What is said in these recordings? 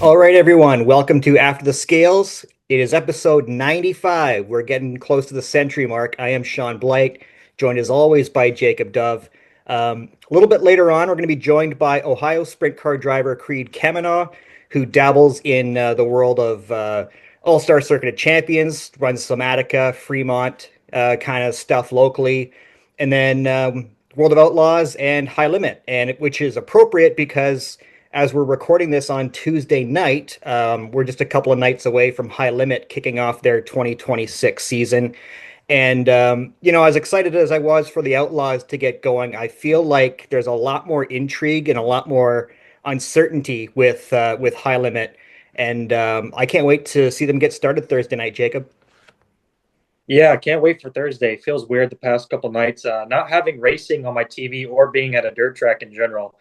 All right, everyone, welcome to After the Scales. It is episode 95. We're getting close to the century mark. I am Shaun Blight, joined as always by Jacob Dove. A little bit later on, we're going to be joined by Ohio sprint car driver Creed KEMENAH, who dabbles in the world of All-Star Circuit of Champions, runs some Attica, Fremont kind of stuff locally, and then World of Outlaws and High Limit, and which is appropriate because as we're recording this on Tuesday night, we're just a couple of nights away from High Limit kicking off their 2026 season. And, as excited as I was for the Outlaws to get going, I feel like there's a lot more intrigue and a lot more uncertainty with High Limit. And I can't wait to see them get started Thursday night, Jacob. Yeah, I can't wait for Thursday. Feels weird the past couple nights, not having racing on my TV or being at a dirt track in general.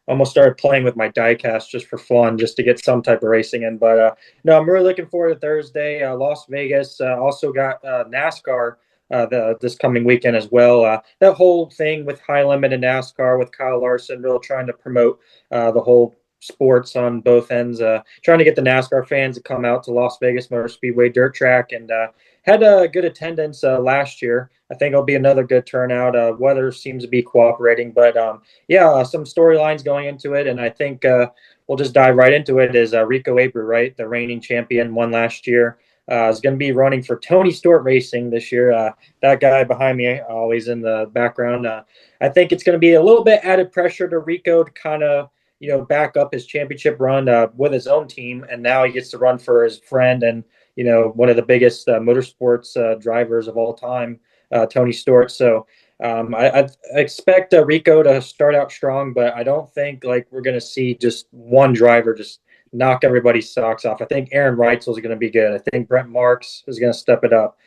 Almost started playing with my diecast just for fun, just to get some type of racing in. But no, I'm really looking forward to Thursday. Las Vegas also got NASCAR this coming weekend as well. That whole thing with High Limit and NASCAR with Kyle Larson, really trying to promote the whole sports on both ends. Trying to get the NASCAR fans to come out to Las Vegas Motor Speedway dirt track and had a good attendance last year. I think it'll be another good turnout. Weather seems to be cooperating, but yeah, some storylines going into it, and I think we'll just dive right into it. Is Rico Abreu, right, the reigning champion, won last year, is going to be running for Tony Stewart Racing this year. That guy behind me, always in the background. I think it's going to be a little bit added pressure to Rico to kind of back up his championship run with his own team, and now he gets to run for his friend and one of the biggest motorsports drivers of all time, Tony Stewart. So I expect Rico to start out strong, but I don't think like we're going to see just one driver just knock everybody's socks off. I think Aaron Reitzel is going to be good. I think Brent Marks is going to step it up.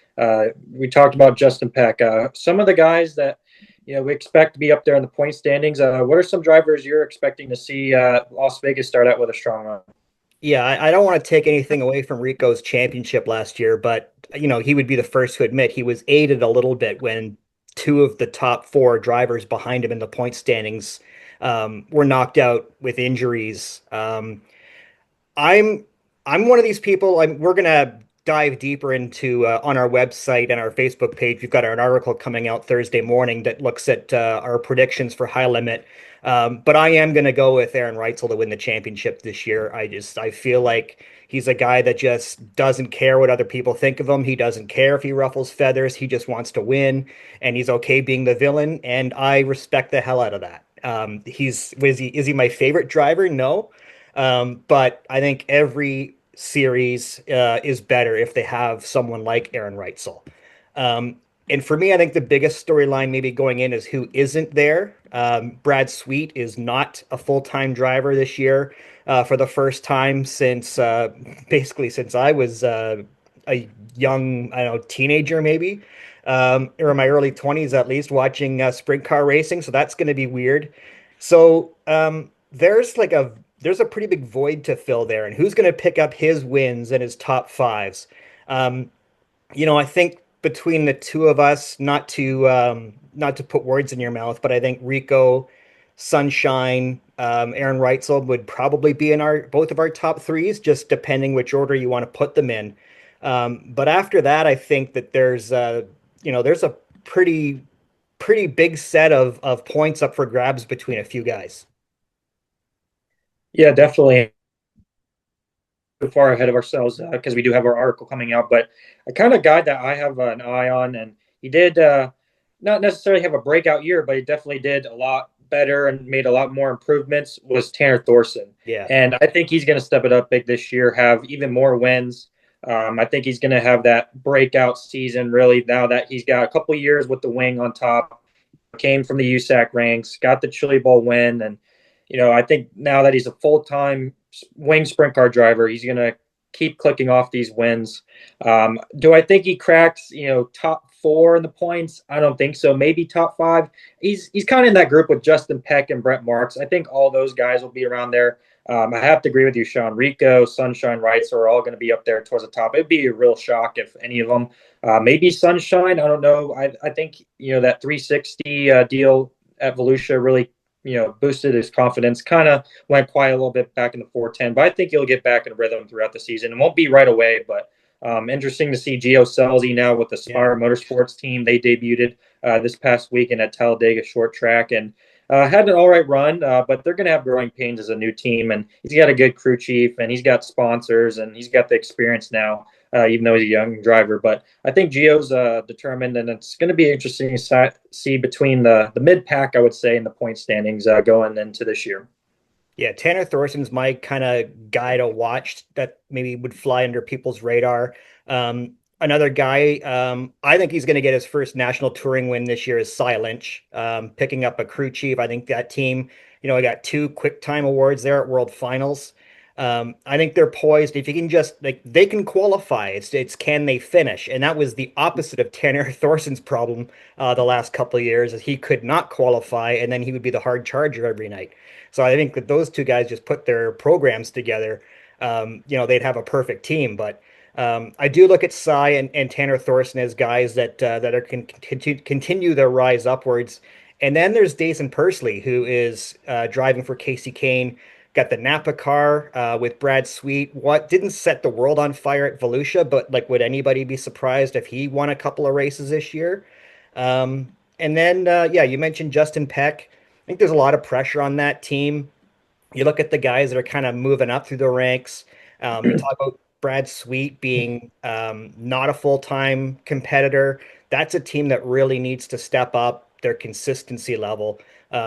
We talked about Justin Peck. Some of the guys that we expect to be up there in the point standings. What are some drivers you're expecting to see Las Vegas start out with a strong run? Yeah, I don't want to take anything away from Rico's championship last year, but he would be the first to admit he was aided a little bit when two of the top four drivers behind him in the point standings were knocked out with injuries. I'm I'm one of these people. We're gonna dive deeper into on our website and our Facebook page. We've got an article coming out Thursday morning that looks at our predictions for High Limit. But I am gonna go with Aaron Reitzel to win the championship this year. I feel like he's a guy that just doesn't care what other people think of him. He doesn't care if he ruffles feathers. He just wants to win, and he's okay being the villain. And I respect the hell out of that. Is he my favorite driver? No. But I think every series is better if they have someone like Aaron Reitzel. And for me, I think the biggest storyline maybe going in is who isn't there. Brad Sweet is not a full-time driver this year for the first time since basically since I was a young, I don't know, teenager maybe, or in my early 20s at least, watching sprint car racing. So that's going to be weird. So there's a pretty big void to fill there, and who's going to pick up his wins and his top fives? Um, I think between the two of us, not to put words in your mouth, but I think Rico, Sunshine, Aaron Reitzel would probably be in our both of our top threes, just depending which order you want to put them in. But after that, I think that there's a pretty big set of points up for grabs between a few guys. Yeah, definitely far ahead of ourselves because we do have our article coming out. But a kind of guy that I have an eye on, and he did not necessarily have a breakout year, but he definitely did a lot better and made a lot more improvements, was Tanner Thorson. Yeah. And I think he's going to step it up big this year, have even more wins. I think he's going to have that breakout season, really, now that he's got a couple years with the wing on top, came from the USAC ranks, got the Chili Bowl win. And, I think now that he's a full-time wing sprint car driver, he's going to keep clicking off these wins. Do I think he cracks, top four in the points? I don't think so. Maybe top five. He's kind of in that group with Justin Peck and Brent Marks. I think all those guys will be around there. I have to agree with you, Shaun. Rico, Sunshine, Wrights are all going to be up there towards the top. It'd be a real shock if any of them. Maybe Sunshine. I don't know. I think that 360 deal at Volusia really boosted his confidence. Kind of went quiet a little bit back in the 410, but I think he'll get back in rhythm throughout the season. It won't be right away, but interesting to see Gio Scelzi now with the Yeah. Spire Motorsports team. They debuted this past weekend at Talladega Short Track and had an all right run, but they're going to have growing pains as a new team. And he's got a good crew chief, and he's got sponsors, and he's got the experience now, even though he's a young driver. But I think Gio's determined, and it's going to be interesting to see between the mid pack, I would say, in the point standings going into this year. Yeah, Tanner Thorson's my kind of guy to watch that maybe would fly under people's radar. Another guy, I think he's going to get his first national touring win this year is Cy Lynch, picking up a crew chief. I think that team, I got two quick time awards there at World Finals. I think they're poised. If you can just like they can qualify, it's can they finish? And that was the opposite of Tanner Thorson's problem the last couple of years, is he could not qualify, and then he would be the hard charger every night. So I think that those two guys just put their programs together. They'd have a perfect team. But I do look at Cy and Tanner Thorson as guys that are continue their rise upwards. And then there's Dason Pursley, who is driving for Casey Kane. Got the Napa car with Brad Sweet. What didn't set the world on fire at Volusia, but like, would anybody be surprised if he won a couple of races this year? And then, yeah, you mentioned Justin Peck. I think there's a lot of pressure on that team. You look at the guys that are kind of moving up through the ranks. You talk about Brad Sweet being not a full-time competitor. That's a team that really needs to step up their consistency level.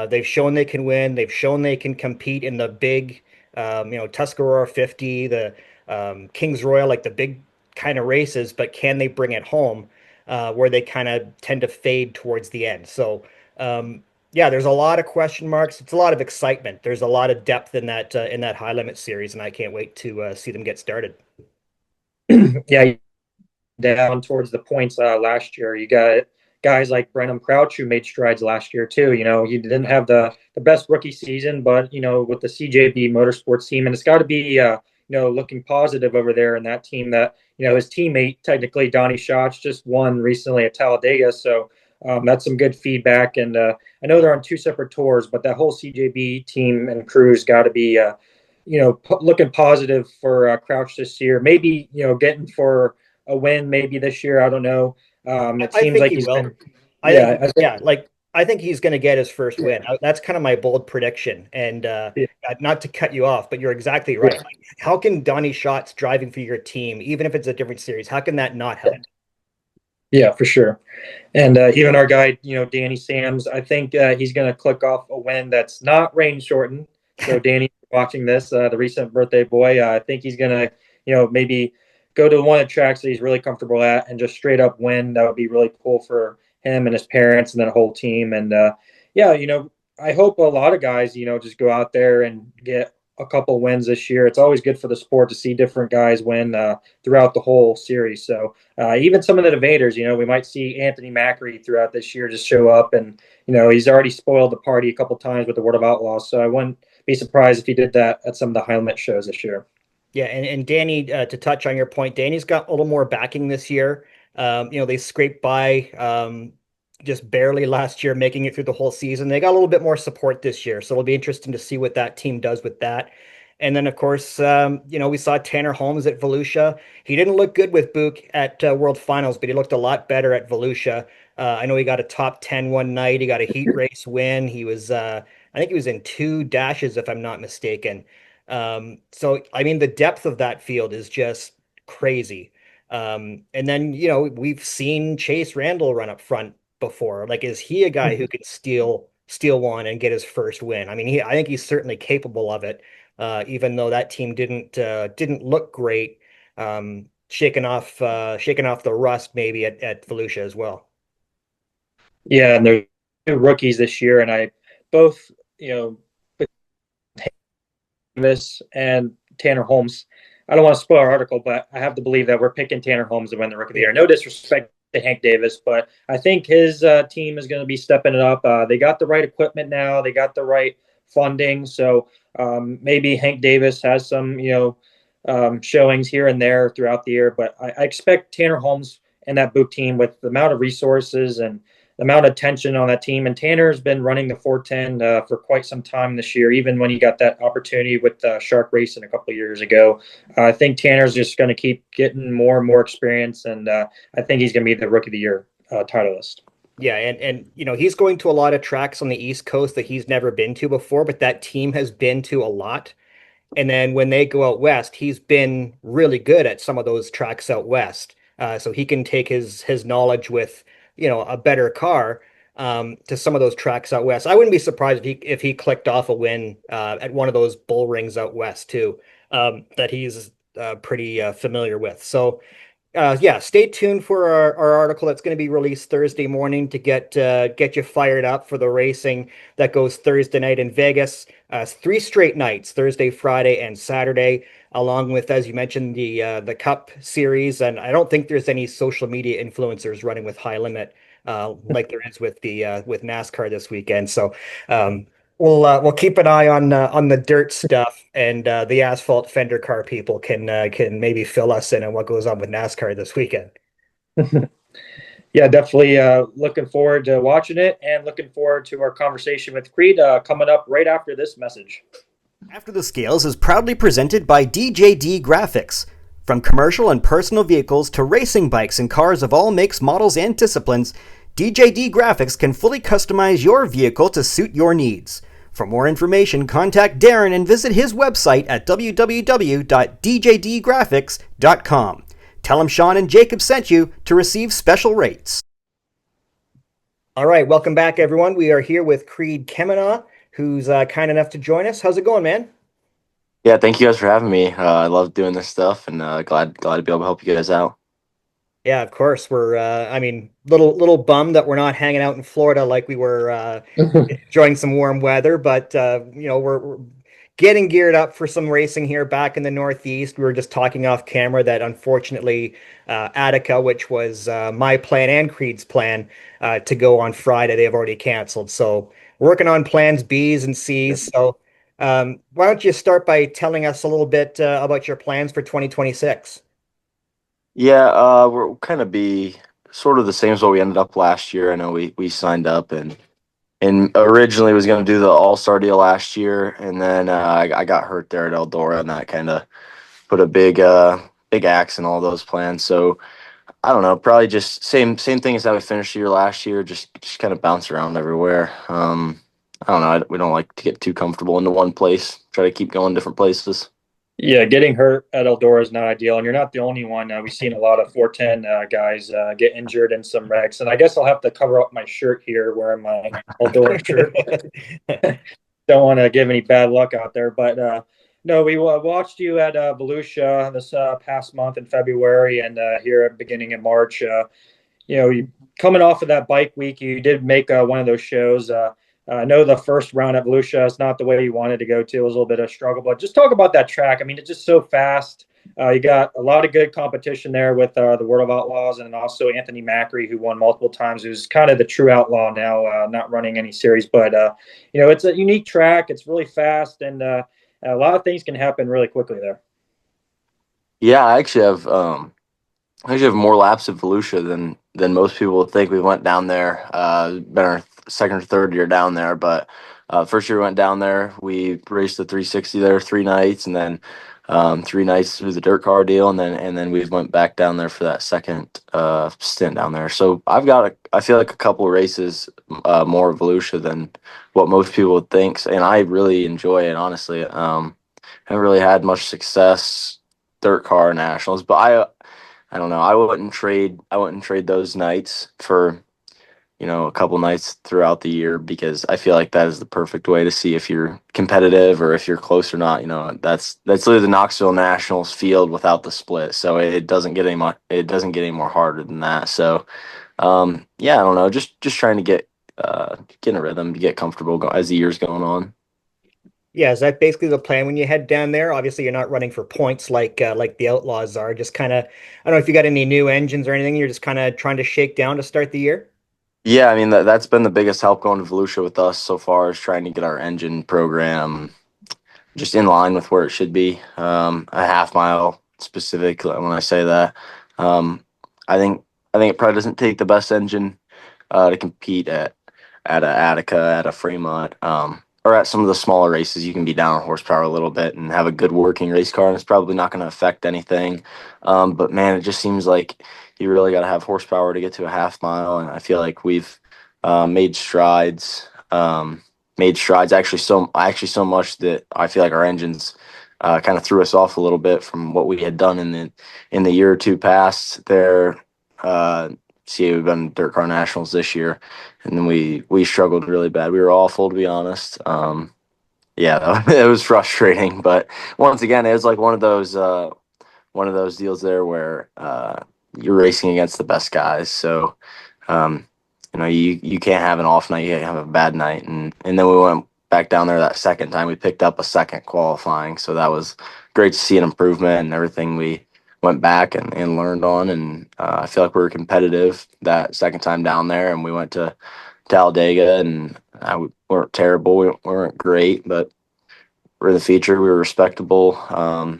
They've shown they can win. They've shown they can compete in the big, Tuscarora 50, the Kings Royal, like the big kind of races, but can they bring it home where they kind of tend to fade towards the end? So, yeah, there's a lot of question marks. It's a lot of excitement. There's a lot of depth in that high limit series, and I can't wait to see them get started. Yeah, down towards the points last year. You got guys like Brenham Crouch who made strides last year too. He didn't have the best rookie season, but with the CJB Motorsports team, and it's got to be looking positive over there in that team. That his teammate technically Donnie Schatz just won recently at Talladega, so that's some good feedback. And I know they're on two separate tours, but that whole CJB team and crew's got to be looking positive for Crouch this year. Maybe getting for a win maybe this year. I don't know. It I seems think like he he's will. been. I think, Yeah, yeah, like I think he's going to get his first win. That's kind of my bold prediction. And yeah, not to cut you off, but you're exactly right. yeah, Like, how can Donnie Schatz driving for your team, even if it's a different series, how can that not help? yeah, for sure. And even our guy, Danny Sams, I think he's going to click off a win that's not rain shortened. So Danny, watching this, the recent birthday boy, I think he's going to, maybe go to one of the tracks that he's really comfortable at and just straight up win. That would be really cool for him and his parents and then a whole team. And yeah, I hope a lot of guys, just go out there and get a couple wins this year. It's always good for the sport to see different guys win throughout the whole series. So even some of the debaters, we might see Anthony Macri throughout this year just show up, and he's already spoiled the party a couple times with the World of Outlaws. So I wouldn't be surprised if he did that at some of the high limit shows this year. Yeah, and Danny, to touch on your point, Danny's got a little more backing this year. They scraped by just barely last year, making it through the whole season. They got a little bit more support this year, so it'll be interesting to see what that team does with that. And then, of course, we saw Tanner Holmes at Volusia. He didn't look good with Book at World Finals, but he looked a lot better at Volusia. I know he got a top 10 one night. He got a heat race win. I think he was in two dashes, if I'm not mistaken. So I mean, the depth of that field is just crazy. And then, we've seen Chase Randall run up front before. Like, is he a guy who could steal one and get his first win? I mean, I think he's certainly capable of it. Even though that team didn't look great, shaking off the rust maybe at Volusia as well. Yeah, and they're two rookies this year, and I both, Davis and Tanner Holmes. I don't want to spoil our article, but I have to believe that we're picking Tanner Holmes to win the Rookie of the Year. No disrespect to Hank Davis, but I think his team is going to be stepping it up. They got the right equipment now. They got the right funding. So maybe Hank Davis has some, showings here and there throughout the year. But I expect Tanner Holmes and that Book team with the amount of resources and amount of tension on that team. And Tanner's been running the 410 for quite some time this year, even when he got that opportunity with Shark Racing a couple of years ago. I think Tanner's just going to keep getting more and more experience, and I think he's going to be the Rookie of the Year titleist. Yeah, and he's going to a lot of tracks on the East Coast that he's never been to before, but that team has been to a lot. And then when they go out west, he's been really good at some of those tracks out west. So he can take his knowledge with, a better car to some of those tracks out west. I wouldn't be surprised if he clicked off a win at one of those bull rings out west too, that he's pretty familiar with. So yeah, stay tuned for our article that's going to be released Thursday morning to get you fired up for the racing that goes Thursday night in Vegas. Three straight nights, Thursday, Friday, and Saturday, along with, as you mentioned, the Cup Series. And I don't think there's any social media influencers running with High Limit like there is with NASCAR this weekend. So we'll keep an eye on the dirt stuff, and the asphalt fender car people can maybe fill us in on what goes on with NASCAR this weekend. Yeah, definitely looking forward to watching it and looking forward to our conversation with Creed coming up right after this message. After the Scales is proudly presented by DJD Graphics. From commercial and personal vehicles to racing bikes and cars of all makes, models, and disciplines, DJD Graphics can fully customize your vehicle to suit your needs. For more information, contact Darren and visit his website at www.djdgraphics.com. Tell him Shaun and Jacob sent you to receive special rates. All right, welcome back, everyone. We are here with Creed KEMENAH, who's kind enough to join us. How's it going, man? Yeah, thank you guys for having me. I love doing this stuff, and glad to be able to help you guys out. Yeah, of course. We're I mean, little bummed that we're not hanging out in Florida like we were enjoying some warm weather, but we're getting geared up for some racing here back in the Northeast. We were just talking off camera that unfortunately Attica, which was my plan and Creed's plan to go on Friday, they have already canceled. So working on plans B's and C's. So why don't you start by telling us a little bit about your plans for 2026? Yeah, we're kind of be sort of the same as what we ended up last year. I know we signed up and originally was going to do the All-Star deal last year, and then I got hurt there at Eldora, and that kind of put a big axe in all those plans. So I don't know, probably just same thing as how we finished the year last year, just kind of bounce around everywhere. I don't know, we don't like to get too comfortable into one place. Try to keep going different places. Yeah, getting hurt at Eldora is not ideal, and you're not the only one. We've seen a lot of 410 guys get injured in some wrecks, and I guess I'll have to cover up my shirt here, wearing my Eldora shirt. Don't want to give any bad luck out there, but no, we watched you at Volusia this past month in February, and here at the beginning of March. You coming off of that bike week, you did make one of those shows. I know the first round at Volusia is not the way you wanted to go to. It was a little bit of a struggle, but just talk about that track. I mean, it's just so fast. You got a lot of good competition there with the World of Outlaws, and also Anthony Macri, who won multiple times, who's kind of the true outlaw now, not running any series. But, it's a unique track. It's really fast, and a lot of things can happen really quickly there. Yeah, I actually have more laps at Volusia than most people would think. We went down there, been our second or third year down there, but first year we went down there, we raced the 360 there 3 nights, and then 3 nights through the dirt car deal, and then we went back down there for that second stint down there. So I feel like a couple of races more of Volusia than what most people would think, and I really enjoy it, honestly. Haven't really had much success dirt car nationals, but I don't know. I wouldn't trade those nights for, a couple nights throughout the year, because I feel like that is the perfect way to see if you're competitive or if you're close or not. That's literally the Knoxville Nationals field without the split. So it doesn't get any more harder than that. So yeah, I don't know. Just trying to get in a rhythm, to get comfortable as the year's going on. Yeah, is that basically the plan when you head down there? Obviously, you're not running for points like the Outlaws are. Just kind of, I don't know if you got any new engines or anything. You're just kind of trying to shake down to start the year. Yeah, I mean that's been the biggest help going to Volusia with us so far, is trying to get our engine program just in line with where it should be. A half mile specific when I say that. Um, I think it probably doesn't take the best engine to compete at a Attica, at a Fremont, or at some of the smaller races. You can be down on horsepower a little bit and have a good working race car, and it's probably not going to affect anything. But man, it just seems like you really got to have horsepower to get to a half mile, and I feel like we've made strides. Made strides actually so much that I feel like our engines kind of threw us off a little bit from what we had done in the year or two past there. See, we've been Dirt Car Nationals this year, and then we struggled really bad. We were awful, to be honest. Yeah, it was frustrating, but once again, it was like one of those deals there where you're racing against the best guys. So um, you can't have an off night, you can't have a bad night, and then we went back down there that second time. We picked up a second qualifying, so that was great to see an improvement and everything. We went back and learned on, and I feel like we were competitive that second time down there, and we went to Talladega, and we weren't terrible, we weren't great, but we're the feature. We were respectable.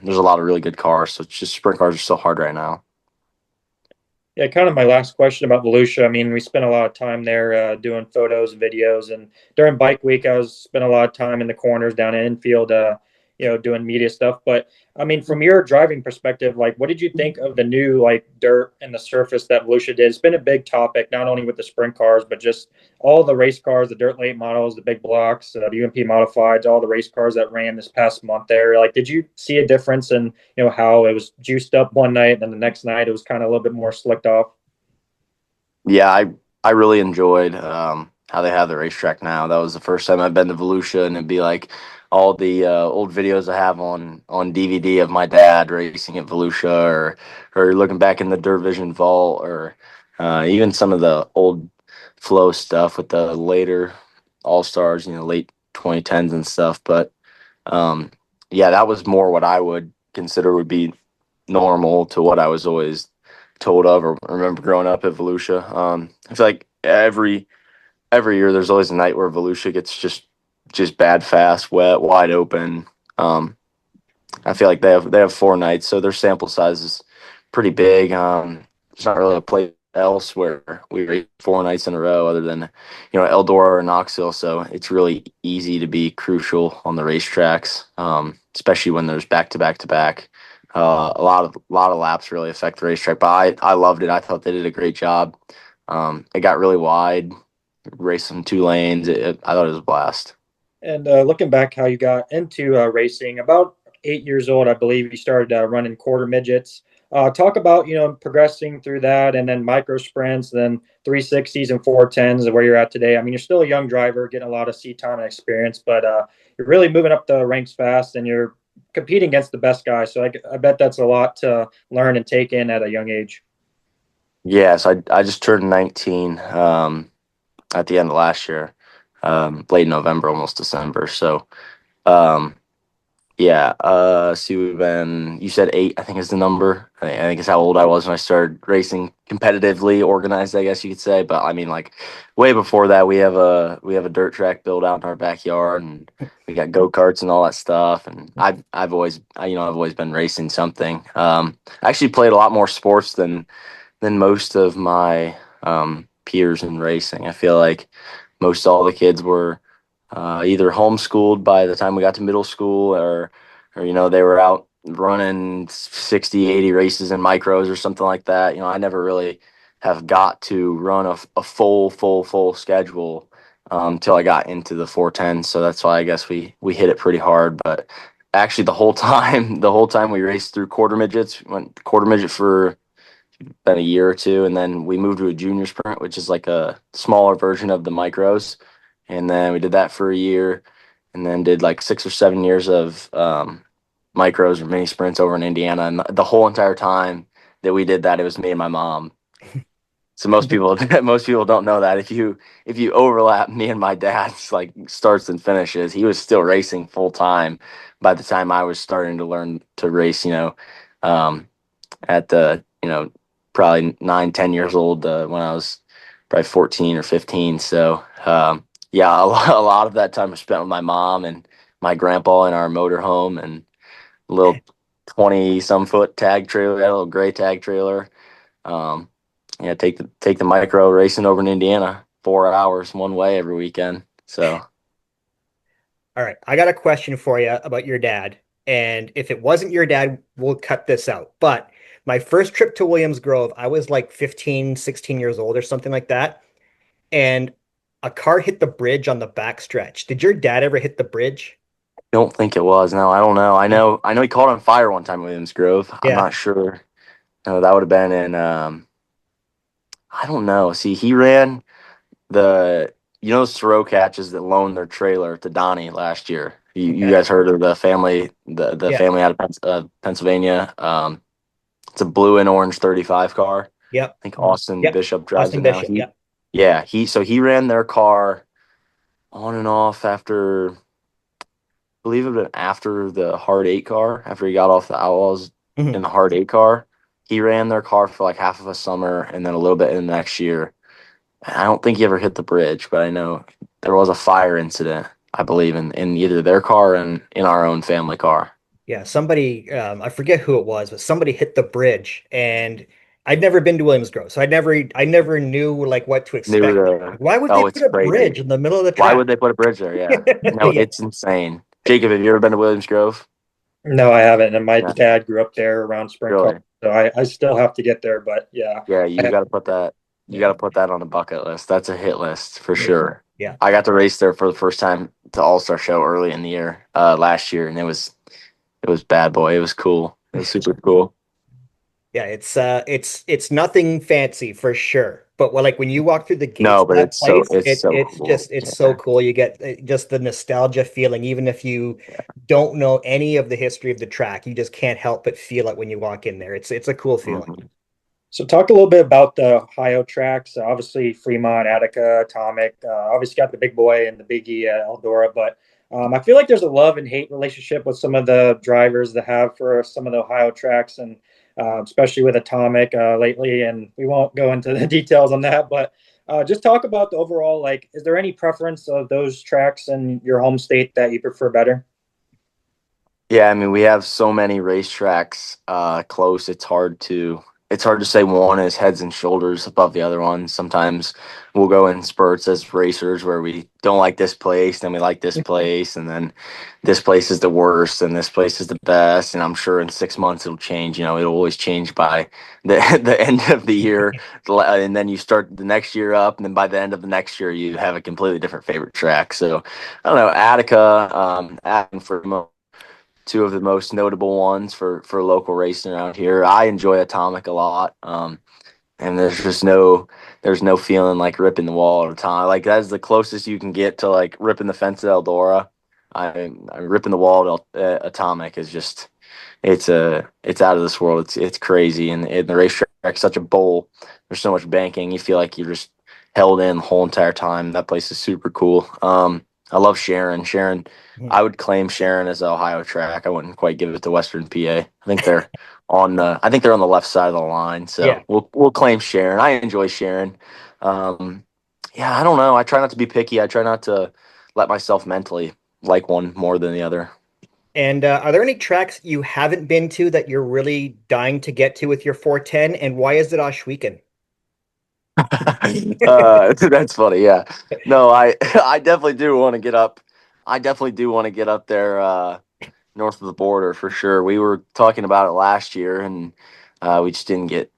There's a lot of really good cars, so it's just sprint cars are so hard right now. Yeah, kind of my last question about Volusia. I mean, we spent a lot of time there doing photos and videos, and during bike week, I was spent a lot of time in the corners down in infield, doing media stuff. But I mean, from your driving perspective, like, what did you think of the new like dirt and the surface that Volusia did? It's been a big topic, not only with the sprint cars, but just all the race cars, the dirt late models, the big blocks, the UMP modifieds, all the race cars that ran this past month there. Like, did you see a difference in how it was juiced up one night and the next night it was kind of a little bit more slicked off? Yeah, I really enjoyed how they have the racetrack now. That was the first time I've been to Volusia, and it'd be like all the old videos I have on DVD of my dad racing at Volusia, or looking back in the Dirt Vision vault, or even some of the old Flow stuff with the later All Stars, late 2010s and stuff. But yeah, that was more what I would consider would be normal to what I was always told of or remember growing up at Volusia. I feel like every year there's always a night where Volusia gets just bad, fast, wet, wide open. Um, I feel like they have 4 nights, so their sample size is pretty big. There's not really a place else where we race 4 nights in a row other than Eldora or Knoxville. So it's really easy to be crucial on the racetracks, especially when there's back to back to back. A lot of laps really affect the racetrack, but I loved it. I thought they did a great job. It got really wide, raced some 2 lanes. I thought it was a blast. And looking back, how you got into racing, about 8 years old, I believe you started running quarter midgets. Talk about progressing through that, and then micro sprints, then 360s and 410s, and where you're at today. I mean, you're still a young driver, getting a lot of seat time and experience, but you're really moving up the ranks fast, and you're competing against the best guys. So I bet that's a lot to learn and take in at a young age. Yes, I just turned 19 at the end of last year, late November, almost December. So um, yeah, see, you said 8, I think is the number. I think it's how old I was when I started racing competitively, organized, I guess you could say. But I mean, like, way before that, we have a dirt track built out in our backyard, and we got go-karts and all that stuff. And I've always been racing something. I actually played a lot more sports than most of my peers in racing. I feel like most all the kids were either homeschooled by the time we got to middle school, or they were out running 60, 80 races in micros or something like that. I never really have got to run a full schedule till I got into the 410. So that's why I guess we hit it pretty hard. But actually, the whole time we raced through quarter midgets, went quarter midget for been a year or two, and then we moved to a junior sprint, which is like a smaller version of the micros, and then we did that for a year, and then did like 6 or 7 years of micros or mini sprints over in Indiana, and the whole entire time that we did that, it was me and my mom. So most people most people don't know that if you overlap me and my dad's like starts and finishes, he was still racing full time by the time I was starting to learn to race. Um, at the probably 9, 10 years old when I was probably 14 or 15. So yeah, a lot of that time was spent with my mom and my grandpa in our motorhome, and a little 20 some foot tag trailer, that little gray tag trailer. Um, Yeah, take the micro racing over in Indiana, 4 hours one way every weekend. So All right, I got a question for you about your dad. And if it wasn't your dad, we'll cut this out. But my first trip to Williams Grove, I was like 15, 16 years old or something like that. And a car hit the bridge on the backstretch. Did your dad ever hit the bridge? don't think it was. No, I don't know. I Yeah. know. I know he caught on fire one time in Williams Grove. I'm Yeah. not sure. No, that would have been in. I don't know. See, he ran the those Thoreau catches that loaned their trailer to Donnie last year. You Okay. guys heard of the Yeah. family out of Pennsylvania? It's a blue and orange 35 car. Yep. I think Austin Yep. Bishop drives Austin it now. Bishop. Yep. He ran their car on and off after, I believe it was after the hard eight car, after he got off the Outlaws in Mhm. the hard eight car. He ran their car for like half of a summer and then a little bit in the next year. I don't think he ever hit the bridge, but I know there was a fire incident, I believe, in either their car and in our own family car. Yeah. Somebody, I forget who it was, but somebody hit the bridge, and I'd never been to Williams Grove, so I never knew like what to They were expect. Like, why would they oh, put it's a bridge crazy. in the middle of the Why track? would they put a bridge there? Yeah. No, Yeah. it's insane. Jacob, have you ever been to Williams Grove? No, I haven't. And my No, dad grew up there around Sprint Car, really. so I still have to get there. But yeah, Yeah, I have, you got yeah, to put that on the bucket list. That's a hit list for Yeah. sure. Yeah. I got to race there for the first time to All-Star show early in the year, last year, and it was bad boy. It was cool. It was super cool. Yeah, it's nothing fancy for sure. But like when you walk through the gates No, of but that place, it's so it's cool. just it's so Yeah. cool. You get just the nostalgia feeling, even if you don't know any of the history of the track, you just can't help but feel it when you walk in there. It's a cool feeling. Mhm. So talk a little bit about the Ohio tracks. Obviously, Fremont, Attica, Atomic. Obviously, got the big boy and the biggie at Eldora, but I feel like there's a love and hate relationship with some of the drivers that have for some of the Ohio tracks, and especially with Atomic lately. And we won't go into the details on that, but just talk about the overall. Like, is there any preference of those tracks in your home state that you prefer better? Yeah, I mean, we have so many racetracks close. It's hard to say one is heads and shoulders above the other one. Sometimes we'll go in spurts as racers where we don't like this place, then we like this place, and then this place is the worst, and this place is the best. And I'm sure in 6 months it'll change. It'll always change by the the end of the year, and then you start the next year up, and then by the end of the next year you have a completely different favorite track. So I don't know, Attica, Attica for two of the most notable ones for local racing around here. I enjoy Atomic a lot. And there's no feeling like ripping the wall all the time. Like that's the closest you can get to like ripping the fence at Eldora. I'm ripping the wall at Atomic is just it's out of this world. It's crazy, and the racetrack's such a bowl. There's so much banking. You feel like you're just held in the whole entire time. That place is super cool. I love Sharon. I would claim Sharon as an Ohio track. I wouldn't quite give it to Western PA. I think they're on the left side of the line. Yeah. So we'll claim Sharon. I enjoy Sharon. Um, yeah, I don't know. I try not to be picky. I try not to let myself mentally like one more than the other. And are there any tracks you haven't been to that you're really dying to get to with your 410? And why is it Oshweekend? That's funny. Yeah. No, I definitely do want to get up. I definitely do want to get up there north of the border for sure. We were talking about it last year, and we just didn't get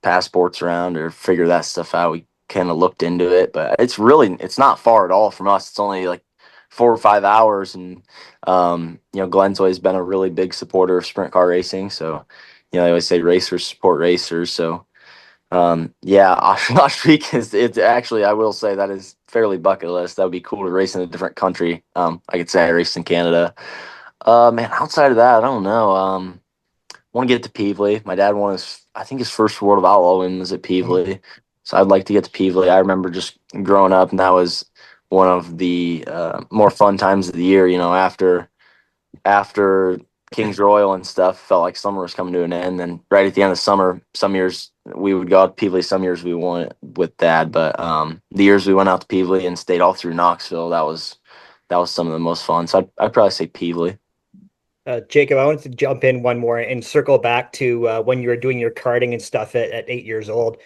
passports around or figure that stuff out. We kind of looked into it, but it's not far at all from us. It's only like 4 or 5 hours, and Glenn's always been a really big supporter of sprint car racing. So, they always say racers support racers. So yeah, Oshweek is it's actually I will say that is fairly bucket list. That would be cool to race in a different country. I could say I raced in Canada. Man, outside of that, I don't know. Want to get to Peevely. My dad won I think his first World of Outlaw win was at Mhm. Peevely, so I'd like to get to Peevely. I remember just growing up, and that was one of the more fun times of the year. After King's Royal and stuff, felt like summer was coming to an end. And right at the end of summer, some years we would go out to Peevely, some years we went with Dad. But the years we went out to Peevely and stayed all through Knoxville, that was some of the most fun. So I'd probably say Peevely. Jacob, I wanted to jump in one more and circle back to when you were doing your karting and stuff at 8 years old.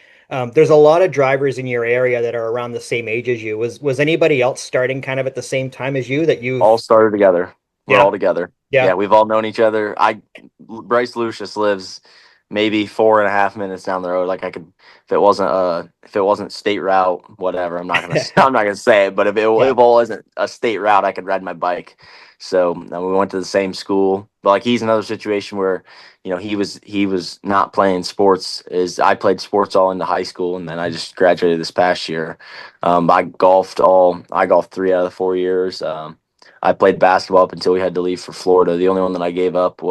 There's a lot of drivers in your area that are around the same age as you. Was anybody else starting kind of at the same time as you that All you've? started together. We're Yeah, all together. yeah, Yeah, we've all known each other. Bryce Lucius lives maybe 4.5 minutes down the road. Like I could, if it wasn't state route, whatever. I'm not gonna I'm not gonna say it, but yeah, if it wasn't a state route, I could ride my bike. So we went to the same school. But like he's another situation where, he was not playing sports. Is I played sports all into high school, and then I just graduated this past year. I golfed 3 out of the 4 years. I played basketball up until we had to leave for Florida. The only one that I gave up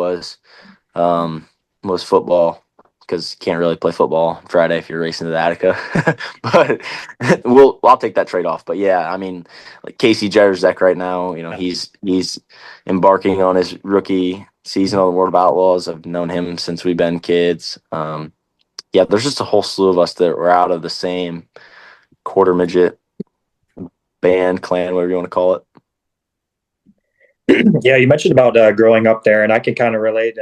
um, was football because you can't really play football on Friday if you're racing to the Attica. But I'll take that trade off. But yeah, I mean, like Casey Jerzak right now, yeah. he's embarking on his rookie season on the World of Outlaws. I've known him since we've been kids. Yeah, there's just a whole slew of us that were out of the same quarter midget band, clan, whatever you want to call it. Yeah, you mentioned about growing up there, and I can kind of relate.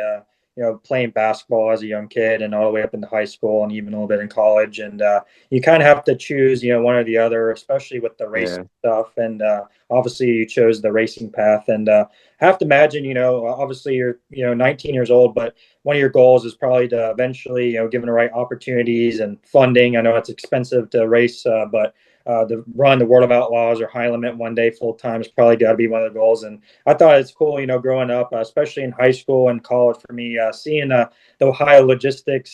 Playing basketball as a young kid, and all the way up into high school, and even a little bit in college. And you kind of have to choose, one or the other, especially with the racing Yeah. stuff. And obviously, you chose the racing path. And I have to imagine, obviously you're, 19 years old, but one of your goals is probably to eventually, given the right opportunities and funding. I know it's expensive to race, but to run the World of Outlaws or High Limit one day full time is probably got to be one of the goals. And I thought it's cool, growing up, especially in high school and college for me, seeing the Ohio Logistics,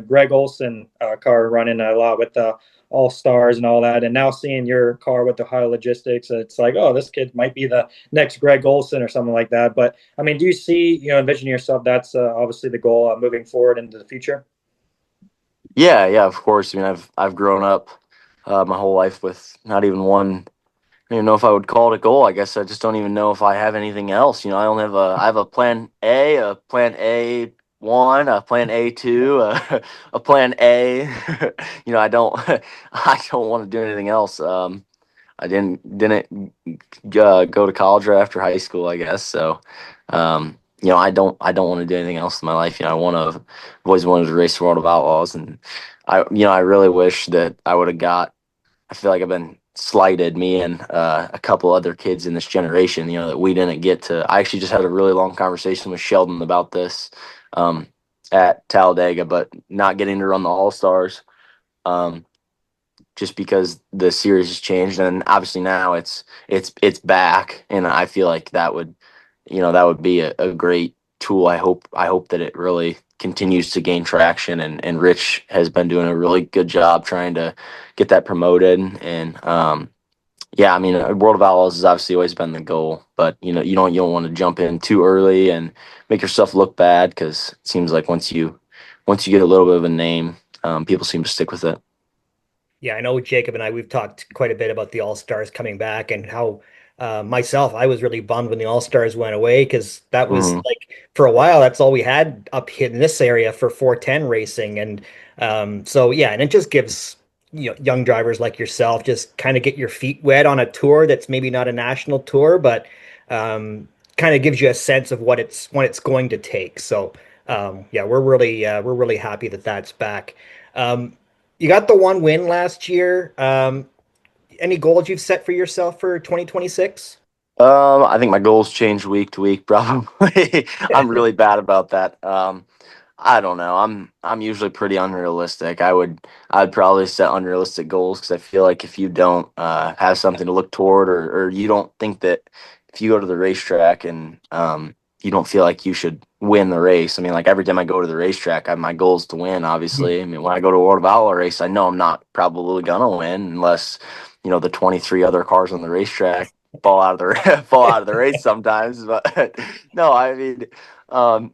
Greg Olson car running a lot with the All Stars and all that. And now seeing your car with Ohio Logistics, it's like, oh, this kid might be the next Greg Olson or something like that. But I mean, do you see, envision yourself? That's obviously the goal moving forward into the future. Yeah, yeah, of course. I mean, I've grown up my whole life with not even one. I don't even know if I would call it a goal. I guess I just don't even know if I have anything else. I have a plan A, a plan A1, a plan A2, a plan A. I don't I don't want to do anything else. I didn't go to college right after high school, I guess. So, I don't want to do anything else in my life. I've always wanted to race the World of Outlaws, and I really wish that I would have got. I feel like I've been slighted, me and a couple other kids in this generation. That we didn't get to. I actually just had a really long conversation with Sheldon about this um, at Talladega, but not getting to run the All Stars. Um, just because the series has changed, and obviously now it's back, and I feel like that would be a great tool. I hope that it really continues to gain traction, and Rich has been doing a really good job trying to get that promoted. And yeah, I mean, World of Outlaws has obviously always been the goal, but you don't want to jump in too early and make yourself look bad, because it seems like once you get a little bit of a name, people seem to stick with it. Yeah, I know Jacob and we've talked quite a bit about the All-Stars coming back and how myself, I was really bummed when the All-Stars went away because that was Hmm. like for a while, that's all we had up here in this area for 410 racing. And so, yeah, and it just gives young drivers like yourself just kind of get your feet wet on a tour that's maybe not a national tour, but kind of gives you a sense of what it's going to take. So, yeah, we're really happy that that's back. Um, you got the one win last year. Any goals you've set for yourself for 2026? I think my goals change week to week, probably. I'm really bad about that. I don't know. I'm usually pretty unrealistic. I'd probably set unrealistic goals because I feel like if you don't have something to look toward, or you don't think that if you go to the racetrack and you don't feel like you should win the race. I mean, like every time I go to the racetrack, my goal is to win. Obviously, I mean, when I go to a World of Outlaw race, I know I'm not probably gonna win unless the 23 other cars on the racetrack fall out of the fall out of the race sometimes. But no, I mean.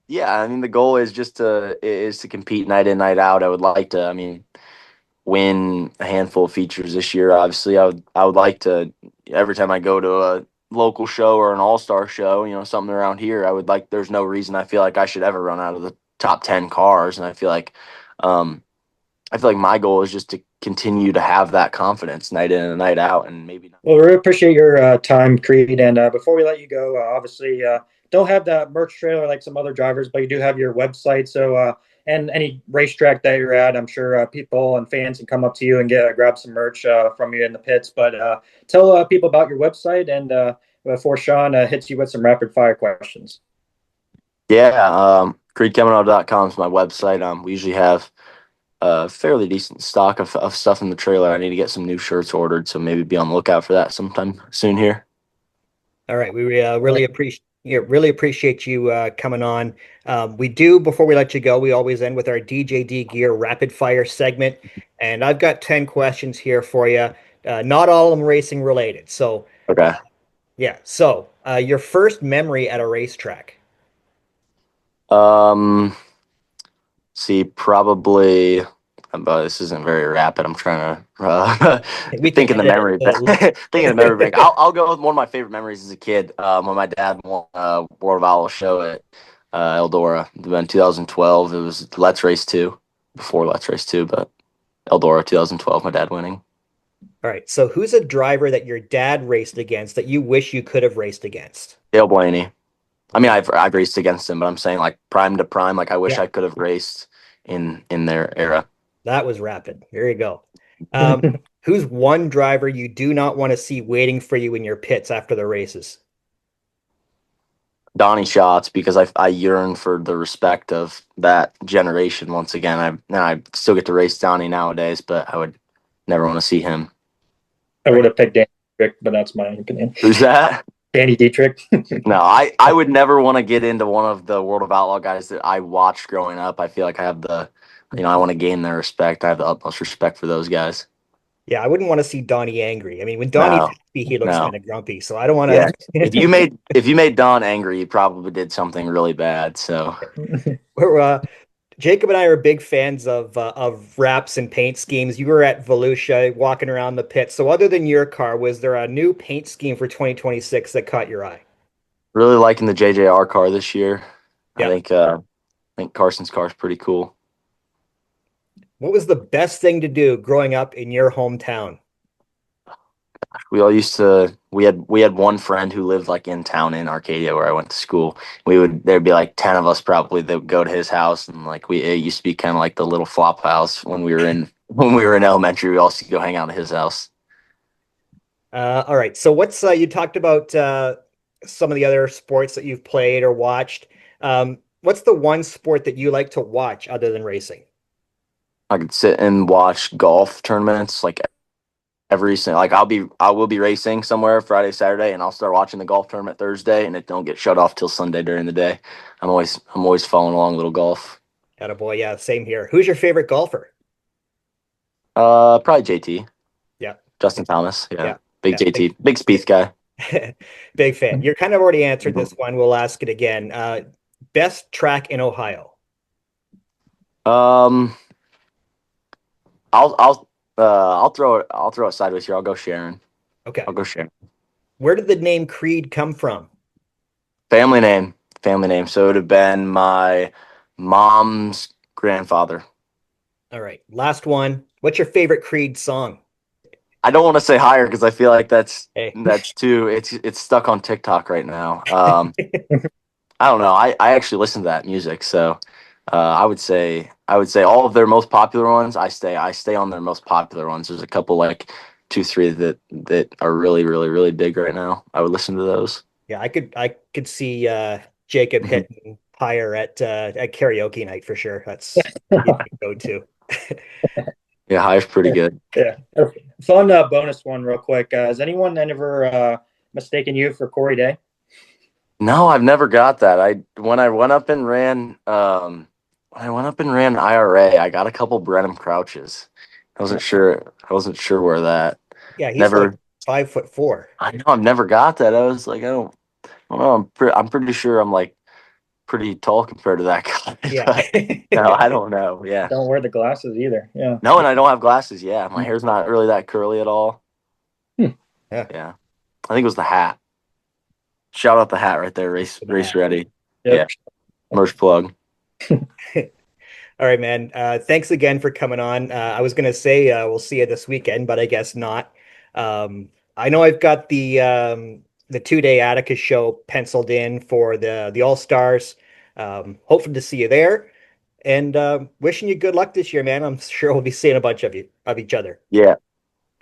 Yeah, I mean the goal is to compete night in, night out. I would like to, I mean, win a handful of features this year. Obviously, I would like to every time I go to a local show or an all-star show, something around here, there's no reason I feel like I should ever run out of the top 10 cars. And um I feel like my goal is just to continue to have that confidence night in and night out, and maybe not. Well, we really appreciate your time, Creed. And before we let you go, obviously, don't have that merch trailer like some other drivers, but you do have your website. So and any racetrack that you're at, I'm sure people and fans can come up to you and get grab some merch from you in the pits. But tell people about your website and before Shaun hits you with some rapid fire questions. Yeah, creedkemenah.com is my website. We usually have a fairly decent stock of stuff in the trailer. I need to get some new shirts ordered, so maybe be on the lookout for that sometime soon here. All right, we really appreciate you coming on. We do before we let you go. We always end with our DJD Gear rapid fire segment, and I've got 10 questions here for you. Not all of them racing related. So, Okay. yeah. So, your first memory at a racetrack. Um, See, probably, but this isn't very rapid. I'm trying to We can think in the edit it. memory bank. Think in the memory bank. I'll go with one of my favorite memories as a kid. When my dad won World of Owl show at Eldora in 2012. It was Let's Race 2, before Let's Race 2, but Eldora 2012, my dad winning. All right. So, who's a driver that your dad raced against that you wish you could have raced against? Dale Blaney. I mean, I've raced against him, but I'm saying like prime to prime. Like I wish Yeah, I could have raced in their era. that was rapid. There you go. Um, who's one driver you do not want to see waiting for you in your pits after the races? Donnie Schatz, because I yearn for the respect of that generation once again. I still get to race Donnie nowadays, but I would never want to see him. I would have picked Danny Dietrich, but that's my opinion. Who's that? Danny Dietrich. No, I would never want to get into one of the World of Outlaw guys that I watched growing up. I feel like I have I want to gain their respect. I have the utmost respect for those guys. Yeah, I wouldn't want to see Donnie angry. I mean, when Donnie's No, happy, he looks kind no. of grumpy. So I don't want Yeah. to. If you made Don angry, you probably did something really bad. So We're, Jacob and I are big fans of wraps and paint schemes. You were at Volusia walking around the pit. So other than your car, was there a new paint scheme for 2026 that caught your eye? really liking the JJR car this year. Yeah. I think Carson's car is pretty cool. What was the best thing to do growing up in your hometown? We had one friend who lived like in town in Arcadia where I went to school. There'd be like 10 of us probably that would go to his house, and like it used to be kind of like the little flop house when we were in elementary. We all used to go hang out at his house. All right. So what's you talked about some of the other sports that you've played or watched. What's the one sport that you like to watch other than racing? I could sit and watch golf tournaments like like I will be racing somewhere Friday, Saturday, and I'll start watching the golf tournament Thursday, and it don't get shut off till Sunday during the day. I'm always following along a little golf. Attaboy, yeah, same here. Who's your favorite golfer? Probably JT, Yeah, Justin Thomas. Yeah, yeah, big yeah. JT, big Spieth guy. Big fan. You're kind of already answered this one. We'll ask it again. Best track in Ohio. Um, I'll throw it sideways here. I'll go Sharon. Okay. I'll go Sharon. Where did the name Creed come from? Family name, family name. So it would have been my mom's grandfather. All right. Last one. What's your favorite Creed song? I don't want to say higher because I feel like Hey. that's too it's stuck on TikTok right now. I don't know. I actually listen to that music, so I would say all of their most popular ones. I stay on their most popular ones. There's a couple like two, three that are really, really, really big right now. I would listen to those. Yeah, I could see Jacob Mhm. hitting higher at karaoke night for sure. That's go to. Yeah, high's pretty good. Yeah. Fun bonus one, real quick. Has anyone ever mistaken you for Corey Day? No, I've never got that. When I went up and ran IRA, I got a couple Brenham Crouches. I wasn't sure where that. Yeah, he's like Never. 5'4". I know I've never got that. I was like, I don't know. I'm pretty sure I'm like pretty tall compared to that guy. Yeah. But, no, I don't know. Yeah. Don't wear the glasses either. Yeah. No, and I don't have glasses. Yeah, my hair's not really that curly at all. Hmm. Yeah. Yeah, I think it was the hat. Shout out the hat right there. Race ready. Yep. Yeah, merch plug. All right, man. Thanks again for coming on. I was gonna say we'll see you this weekend, but I guess not. I know I've got the the 2-day Atticus show penciled in for the All Stars. Hoping to see you there, and wishing you good luck this year, man. I'm sure we'll be seeing a bunch of each other. Yeah,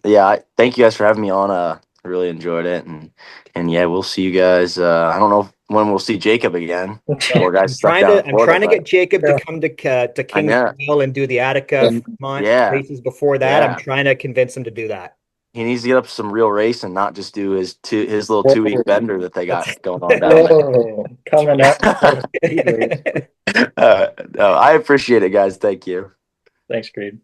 yeah. Thank you guys for having me on. I really enjoyed it, and yeah, we'll see you guys. I don't know when we'll see Jacob again. Poor guy's stuck down in I'm Florida, trying to but get Jacob to Yeah. come to I know. Kingsville and do the Attica Fremont Yeah, races before that. I'm yeah. trying to convince him to do that. He needs to get up some real race and not just do his little 2 week Whoa, bender that they got That's going on down there. coming up for speed race. No, I appreciate it, guys. Thank you. Thanks, Creed.